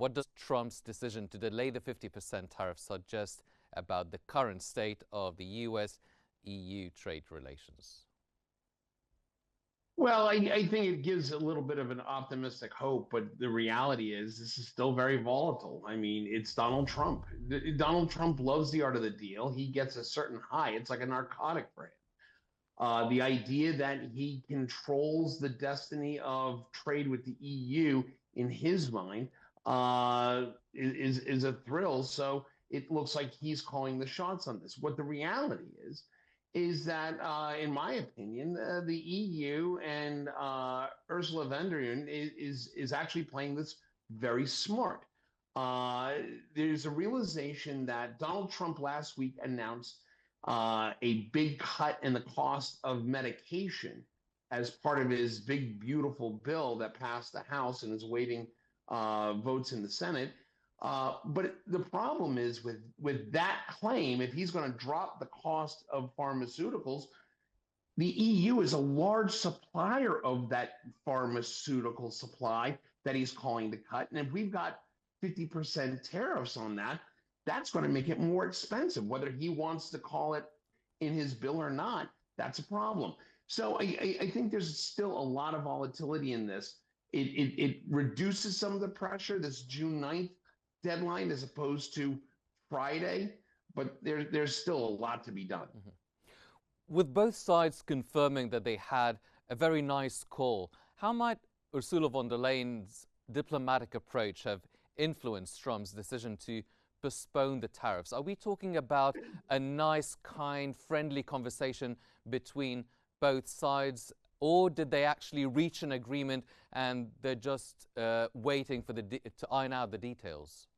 What does Trump's decision to delay the 50% tariff suggest about the current state of the US-EU trade relations? Well, I think it gives a little bit of an optimistic hope, but the reality is this is still very volatile. I mean, it's Donald Trump. Donald Trump loves the art of the deal. He gets a certain high. It's like a narcotic for him. The idea that he controls the destiny of trade with the EU in his mind is a thrill. So it looks like he's calling the shots on this. What the reality is that, in my opinion, the EU and Ursula von der Leyen is actually playing this very smart. There's a realization that Donald Trump last week announced a big cut in the cost of medication as part of his big, beautiful bill that passed the House and is awaiting votes in the Senate. But the problem is with that claim, if he's going to drop the cost of pharmaceuticals, the EU is a large supplier of that pharmaceutical supply that he's calling to cut. And if we've got 50% tariffs on that, that's going to make it more expensive. Whether he wants to call it in his bill or not, that's a problem. So I think there's still a lot of volatility in this. It reduces some of the pressure, this June 9th deadline, as opposed to Friday, but there's still a lot to be done. Mm-hmm. With both sides confirming that they had a very nice call, how might Ursula von der Leyen's diplomatic approach have influenced Trump's decision to postpone the tariffs? Are we talking about a nice, kind, friendly conversation between both sides, or did they actually reach an agreement and they're just waiting for to iron out the details?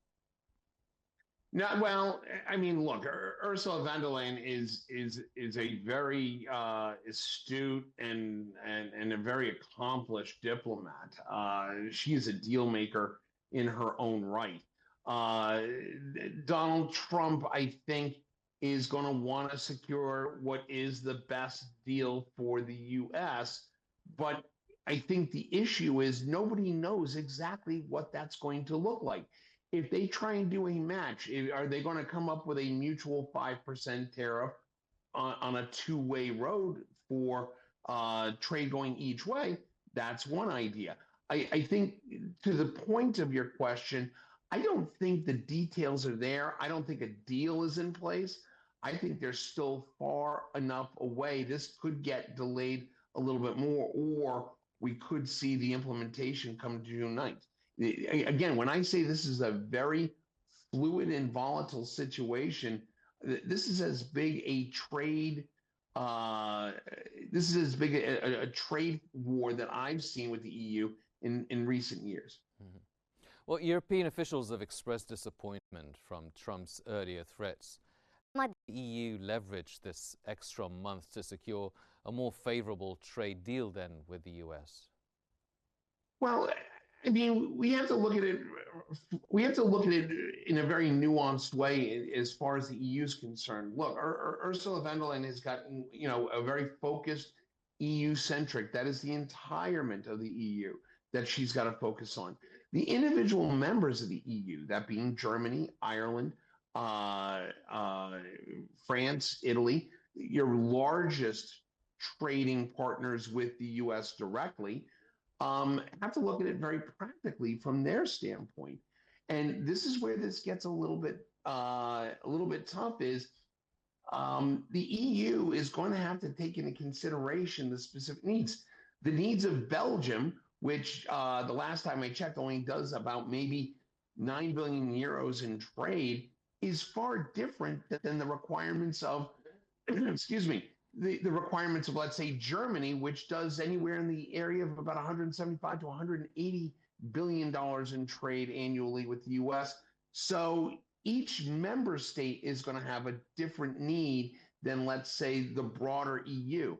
No, well, I mean, look, Ursula von der Leyen is a very astute and a very accomplished diplomat. She is a deal maker in her own right. Donald Trump, I think, is going to want to secure what is the best deal for the U.S. But I think the issue is nobody knows exactly what that's going to look like. If they try and do a match, are they going to come up with a mutual 5% tariff on a two-way road for trade going each way? That's one idea. I think to the point of your question, I don't think the details are there. I don't think a deal is in place. I think they're still far enough away. This could get delayed a little bit more, or we could see the implementation come June 9th. Again, when I say this is a very fluid and volatile situation, this is as big a trade a trade war that I've seen with the EU in recent years. Mm-hmm. Well, European officials have expressed disappointment from Trump's earlier threats. How might the EU leverage this extra month to secure a more favorable trade deal than with the US? Well, I mean, we have to look at it. We have to look at it in a very nuanced way as far as the EU is concerned. Look, Ursula von der Leyen has gotten, a very focused EU-centric. That is the entirement of the EU that she's got to focus on. The individual members of the EU, that being Germany, Ireland, France, Italy, your largest trading partners with the U.S. directly, have to look at it very practically from their standpoint. And this is where this gets a little bit tough is the EU is going to have to take into consideration the specific needs. The needs of Belgium, which the last time I checked only does about maybe 9 billion euros in trade, is far different than the requirements of, excuse me, the requirements of, let's say, Germany, which does anywhere in the area of about 175 to 180 billion dollars in trade annually with the U.S. So each member state is going to have a different need than, let's say, the broader EU.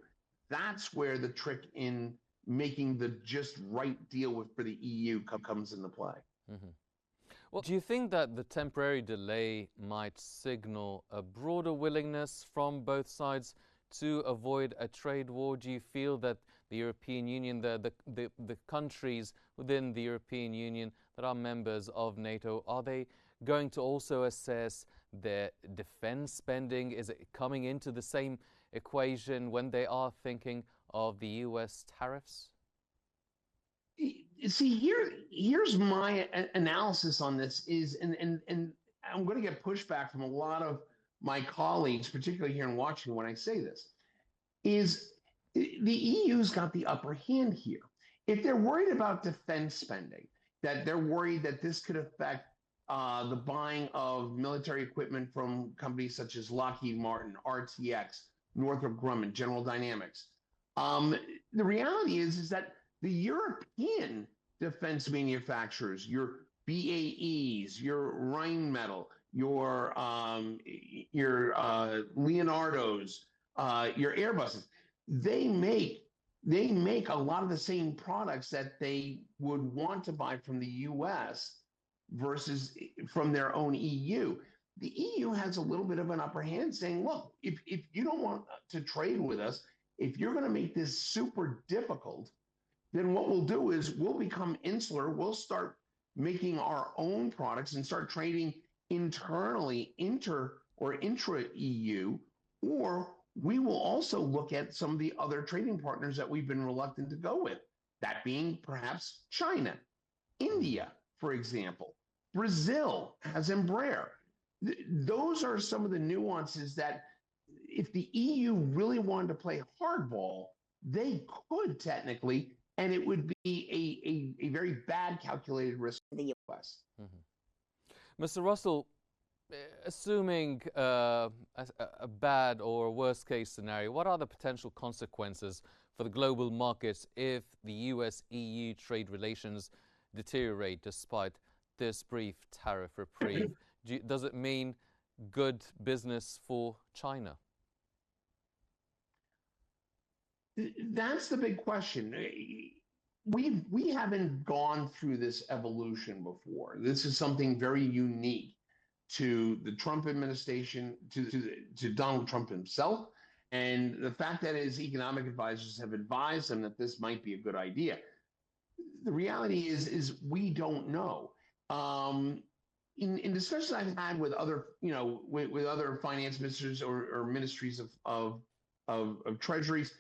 That's where the trick in making the just right deal for the EU comes into play. Mm-hmm. Well, do you think that the temporary delay might signal a broader willingness from both sides to avoid a trade war? Do you feel that the European Union, the countries within the European Union that are members of NATO, are they going to also assess their defense spending? Is it coming into the same equation when they are thinking of the US tariffs? See, here's my analysis on this is, and I'm going to get pushback from a lot of my colleagues, particularly here in Washington, when I say this, is the EU's got the upper hand here. If they're worried about defense spending, that they're worried that this could affect the buying of military equipment from companies such as Lockheed Martin, RTX, Northrop Grumman, General Dynamics. The reality is that the European defense manufacturers, your BAEs, your Rheinmetall, your Leonardo's, your Airbuses, they make a lot of the same products that they would want to buy from the U.S. versus from their own EU. The EU has a little bit of an upper hand saying, look, if you don't want to trade with us, if you're going to make this super difficult, then what we'll do is we'll become insular. We'll start making our own products and start trading internally, intra-EU, or we will also look at some of the other trading partners that we've been reluctant to go with, that being perhaps China, India, for example. Brazil has Embraer. Those are some of the nuances that if the EU really wanted to play hardball, they could technically, and it would be a very bad calculated risk for the U.S. Mm-hmm. Mr. Russel, assuming a bad or worst case scenario, what are the potential consequences for the global markets if the US-EU trade relations deteriorate despite this brief tariff reprieve? Does it mean good business for China? That's the big question. We haven't gone through this evolution before. This is something very unique to the Trump administration, to Donald Trump himself, and the fact that his economic advisors have advised him that this might be a good idea. The reality is we don't know. In discussions I've had with other, with other finance ministers or ministries of treasuries,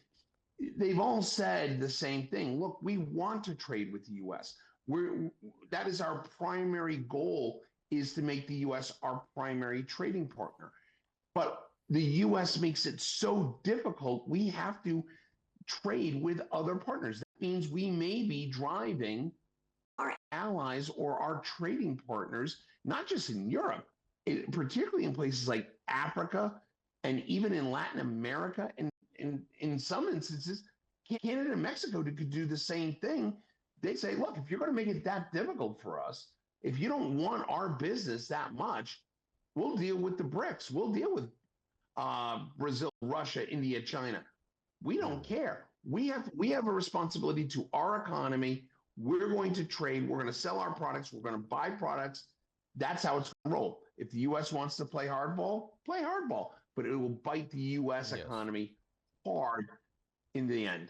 they've all said the same thing. Look, we want to trade with the U.S. That is our primary goal, is to make the U.S. our primary trading partner. But the U.S. makes it so difficult, we have to trade with other partners. That means we may be driving our allies or our trading partners, not just in Europe, particularly in places like Africa and even in Latin America, and in some instances, Canada and Mexico could do the same thing. They say, look, if you're going to make it that difficult for us, if you don't want our business that much, we'll deal with the BRICS. We'll deal with Brazil, Russia, India, China. We don't care. We have a responsibility to our economy. We're going to trade. We're going to sell our products. We're going to buy products. That's how it's going to roll. If the U.S. wants to play hardball, play hardball. But it will bite the U.S. economy hard in the end.